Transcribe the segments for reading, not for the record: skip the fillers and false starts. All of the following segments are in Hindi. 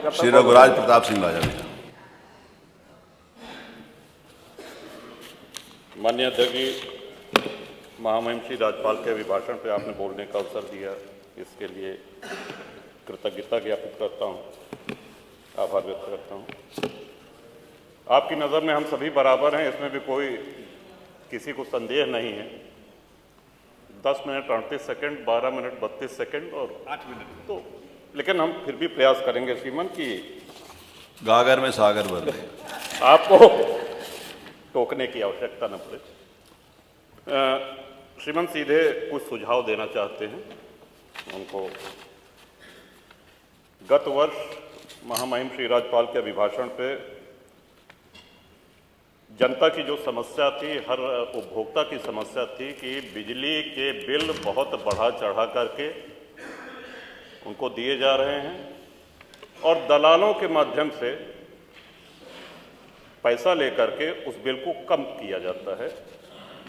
श्री रघुराज प्रताप सिंह राजा भैया। माननीय अध्यक्ष, महामहिम श्री राज्यपाल के अभिभाषण पर आपने बोलने का अवसर दिया, इसके लिए कृतज्ञता ज्ञापित करता हूँ, आभार व्यक्त करता हूँ। आपकी नज़र में हम सभी बराबर हैं, इसमें भी कोई किसी को संदेह नहीं है। 10 मिनट 38 सेकंड, 12 मिनट 32 सेकंड और 8 मिनट तो, लेकिन हम फिर भी प्रयास करेंगे श्रीमान कि गागर में सागर भर दे, आपको टोकने की आवश्यकता न पड़े। श्रीमान सीधे कुछ सुझाव देना चाहते हैं उनको। गत वर्ष महामहिम श्री राज्यपाल के अभिभाषण पे जनता की जो समस्या थी, हर उपभोक्ता की समस्या थी कि बिजली के बिल बहुत बढ़ा चढ़ा करके उनको दिए जा रहे हैं और दलालों के माध्यम से पैसा लेकर के उस बिल को कम किया जाता है।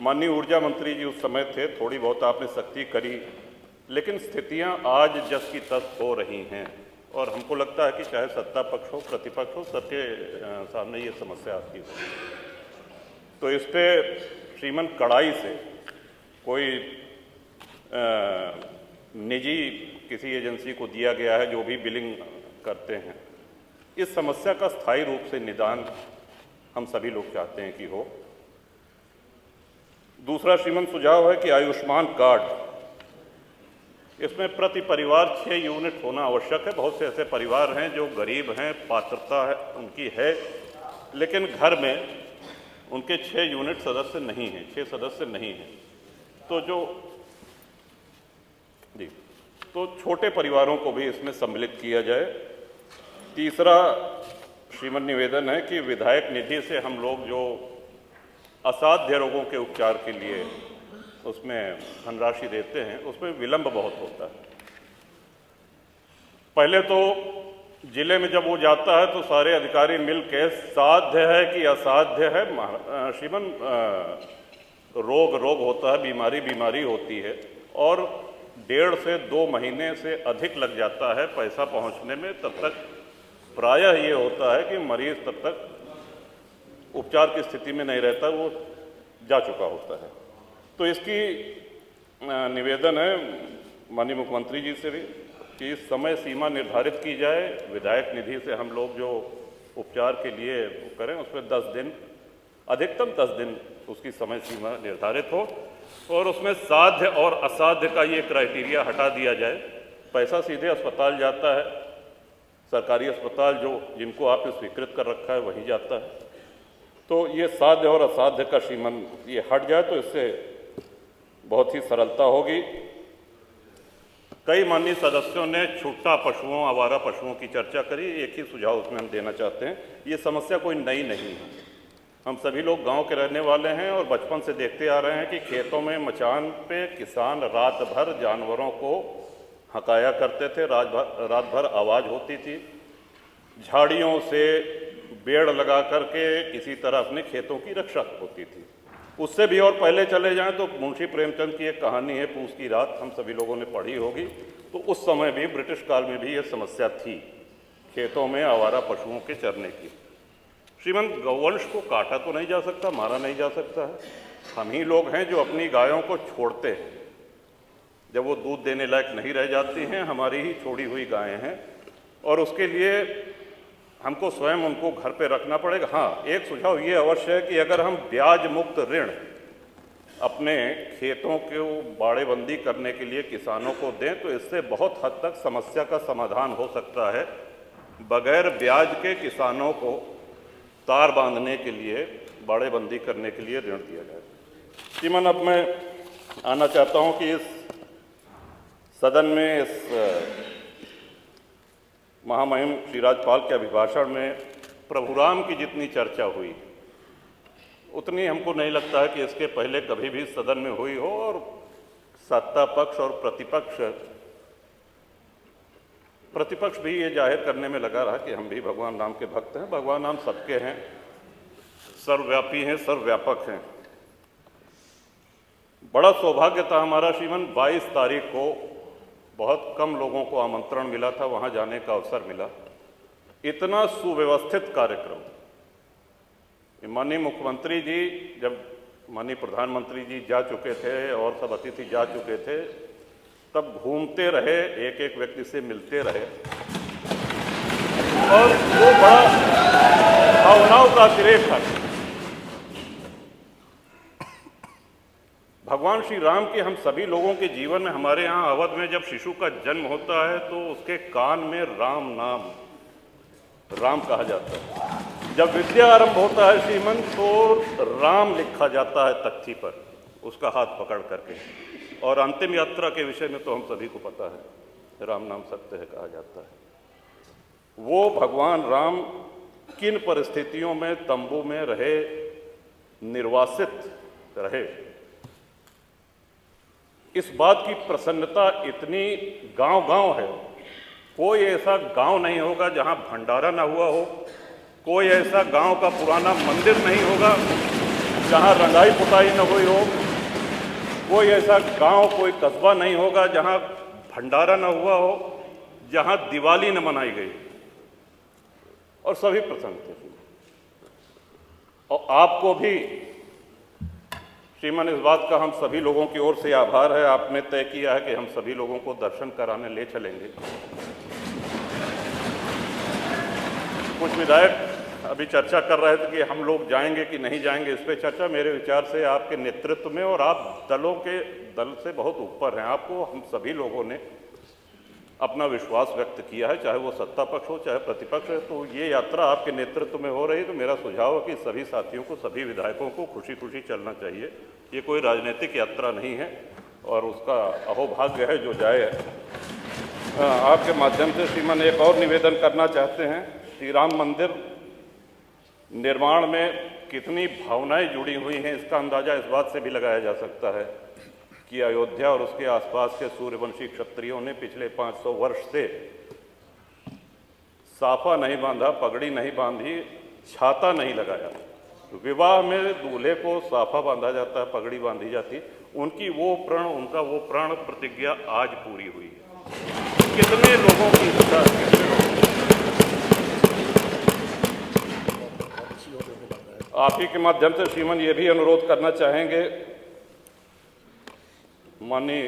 माननीय ऊर्जा मंत्री जी उस समय थे, थोड़ी बहुत आपने सख्ती करी, लेकिन स्थितियां आज जस की तस हो रही हैं और हमको लगता है कि चाहे सत्ता पक्ष हो प्रतिपक्ष हो, सबके सामने ये समस्या आती है। तो इस पे श्रीमान कड़ाई से कोई निजी किसी एजेंसी को दिया गया है जो भी बिलिंग करते हैं, इस समस्या का स्थायी रूप से निदान हम सभी लोग चाहते हैं कि हो। दूसरा श्रीमान सुझाव है कि आयुष्मान कार्ड, इसमें प्रति परिवार 6 यूनिट होना आवश्यक है। बहुत से ऐसे परिवार हैं जो गरीब हैं, पात्रता है उनकी है, लेकिन घर में उनके 6 यूनिट सदस्य नहीं हैं, 6 सदस्य नहीं हैं। तो छोटे परिवारों को भी इसमें सम्मिलित किया जाए। तीसरा श्रीमान निवेदन है कि विधायक निधि से हम लोग जो असाध्य रोगों के उपचार के लिए उसमें धनराशि देते हैं, उसमें विलंब बहुत होता है। पहले तो जिले में जब वो जाता है तो सारे अधिकारी मिल के साध्य है कि असाध्य है, श्रीमान रोग होता है, बीमारी होती है और 1.5 से 2 महीने से अधिक लग जाता है पैसा पहुंचने में। तब तक प्रायः ये होता है कि मरीज तब तक उपचार की स्थिति में नहीं रहता, वो जा चुका होता है। तो इसकी निवेदन है माननीय मुख्यमंत्री जी से भी कि समय सीमा निर्धारित की जाए। विधायक निधि से हम लोग जो उपचार के लिए करें उसमें 10 दिन, अधिकतम 10 दिन उसकी समय सीमा निर्धारित हो और उसमें साध्य और असाध्य का ये क्राइटेरिया हटा दिया जाए। पैसा सीधे अस्पताल जाता है, सरकारी अस्पताल जो जिनको आपने स्वीकृत कर रखा है वही जाता है। तो ये साध्य और असाध्य का श्रीमान ये हट जाए तो इससे बहुत ही सरलता होगी। कई माननीय सदस्यों ने छूटा पशुओं, आवारा पशुओं की चर्चा करी। एक ही सुझाव उसमें हम देना चाहते हैं, ये समस्या कोई नई नहीं है। हम सभी लोग गांव के रहने वाले हैं और बचपन से देखते आ रहे हैं कि खेतों में मचान पे किसान रात भर जानवरों को हकाया करते थे, रात भर आवाज़ होती थी। झाड़ियों से बेड़ लगा करके किसी तरह अपने खेतों की रक्षा होती थी। उससे भी और पहले चले जाएं तो मुंशी प्रेमचंद की एक कहानी है पूस की रात, हम सभी लोगों ने पढ़ी होगी। तो उस समय भी ब्रिटिश काल में भी ये समस्या थी खेतों में आवारा पशुओं के चरने की। श्रीमान गौवंश को काटा तो नहीं जा सकता, मारा नहीं जा सकता है। हम ही लोग हैं जो अपनी गायों को छोड़ते हैं, जब वो दूध देने लायक नहीं रह जाती हैं, हमारी ही छोड़ी हुई गायें हैं और उसके लिए हमको स्वयं उनको घर पे रखना पड़ेगा। हाँ, एक सुझाव ये अवश्य है कि अगर हम ब्याज मुक्त ऋण अपने खेतों को बाड़ेबंदी करने के लिए किसानों को दें तो इससे बहुत हद तक समस्या का समाधान हो सकता है। बगैर ब्याज के किसानों को तार बांधने के लिए, बाड़ेबंदी करने के लिए ऋण दिया जाए। श्रीमान, अब मैं आना चाहता हूँ कि इस सदन में इस महामहिम श्री राज्यपाल के अभिभाषण में प्रभुराम की जितनी चर्चा हुई उतनी हमको नहीं लगता है कि इसके पहले कभी भी सदन में हुई हो। और सत्ता पक्ष और प्रतिपक्ष भी ये जाहिर करने में लगा रहा कि हम भी भगवान राम के भक्त हैं। भगवान राम सबके हैं, सर्वव्यापी हैं, सर्वव्यापक हैं। बड़ा सौभाग्य था हमारा श्रीमान, 22 तारीख को बहुत कम लोगों को आमंत्रण मिला था, वहाँ जाने का अवसर मिला। इतना सुव्यवस्थित कार्यक्रम, माननीय मुख्यमंत्री जी जब माननीय प्रधानमंत्री जी जा चुके थे और सब अतिथि जा चुके थे, तब घूमते रहे, एक एक व्यक्ति से मिलते रहे और वो बड़ा भावनाओं का अतिरेक था। भगवान श्री राम के हम सभी लोगों के जीवन में, हमारे यहाँ अवध में जब शिशु का जन्म होता है तो उसके कान में राम नाम, राम कहा जाता है। जब विद्या आरंभ होता है श्रीमन, तो राम लिखा जाता है तख्ती पर, उसका हाथ पकड़ करके। और अंतिम यात्रा के विषय में तो हम सभी को पता है, राम नाम सत्य है कहा जाता है। वो भगवान राम किन परिस्थितियों में तंबू में रहे, निर्वासित रहे, इस बात की प्रसन्नता इतनी गांव-गांव है। कोई ऐसा गांव नहीं होगा जहां भंडारा ना हुआ हो, कोई ऐसा गांव का पुराना मंदिर नहीं होगा जहां रंगाई पुताई न हुई हो, कोई ऐसा गांव, कोई कस्बा नहीं होगा जहां भंडारा न हुआ हो, जहां दिवाली न मनाई गई। और सभी प्रसन्न थे। और आपको भी श्रीमान, इस बात का हम सभी लोगों की ओर से आभार है, आपने तय किया है कि हम सभी लोगों को दर्शन कराने ले चलेंगे। कुछ विधायक अभी चर्चा कर रहे थे कि हम लोग जाएंगे कि नहीं जाएंगे, इस पे चर्चा मेरे विचार से आपके नेतृत्व में, और आप दल से बहुत ऊपर हैं, आपको हम सभी लोगों ने अपना विश्वास व्यक्त किया है, चाहे वो सत्ता पक्ष हो चाहे प्रतिपक्ष है। तो ये यात्रा आपके नेतृत्व में हो रही, तो मेरा सुझाव है कि सभी साथियों को, सभी विधायकों को खुशी खुशी चलना चाहिए। ये कोई राजनीतिक यात्रा नहीं है और उसका अहोभाग्य है जो जाए। आपके माध्यम से श्रीमान एक और निवेदन करना चाहते हैं। श्री राम मंदिर निर्माण में कितनी भावनाएं जुड़ी हुई हैं, इसका अंदाजा इस बात से भी लगाया जा सकता है कि अयोध्या और उसके आसपास के सूर्यवंशी क्षत्रियों ने पिछले 500 वर्ष से साफा नहीं बांधा, पगड़ी नहीं बांधी, छाता नहीं लगाया। विवाह में दूल्हे को साफा बांधा जाता है, पगड़ी बांधी जाती है। उनका वो प्रण प्रतिज्ञा आज पूरी हुई है। कितने लोगों की इच्छा, आप ही के माध्यम से श्रीमान ये भी अनुरोध करना चाहेंगे, माननीय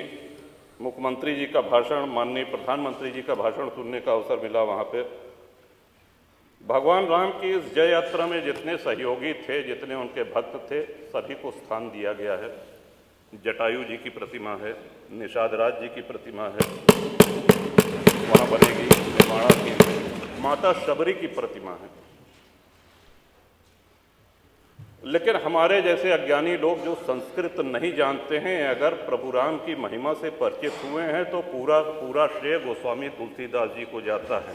मुख्यमंत्री जी का भाषण, माननीय प्रधानमंत्री जी का भाषण सुनने का अवसर मिला। वहाँ पे भगवान राम की इस जय यात्रा में जितने सहयोगी थे, जितने उनके भक्त थे, सभी को स्थान दिया गया है। जटायु जी की प्रतिमा है, निषाद राज जी की प्रतिमा है, वहाँ बनेगी निर्माणा की माता शबरी की प्रतिमा है। लेकिन हमारे जैसे अज्ञानी लोग जो संस्कृत नहीं जानते हैं, अगर प्रभु राम की महिमा से परिचित हुए हैं तो पूरा श्रेय गोस्वामी तुलसीदास जी को जाता है।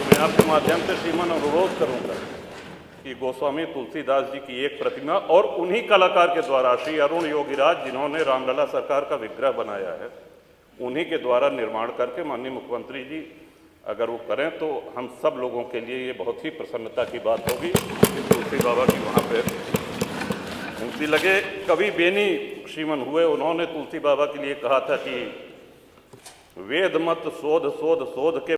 मैं आपके माध्यम से श्रीमान अनुरोध करूंगा कि गोस्वामी तुलसीदास जी की एक प्रतिमा, और उन्हीं कलाकार के द्वारा, श्री अरुण योगीराज जिन्होंने रामलला सरकार का विग्रह बनाया है, उन्हीं के द्वारा निर्माण करके माननीय मुख्यमंत्री जी अगर वो करें तो हम सब लोगों के लिए ये बहुत ही प्रसन्नता की बात होगी कि तुलसी बाबा की वहाँ पे मूर्ति लगे। कवि बेनी श्रीमन हुए, उन्होंने तुलसी बाबा के लिए कहा था कि वेद मत शोध शोध शोध के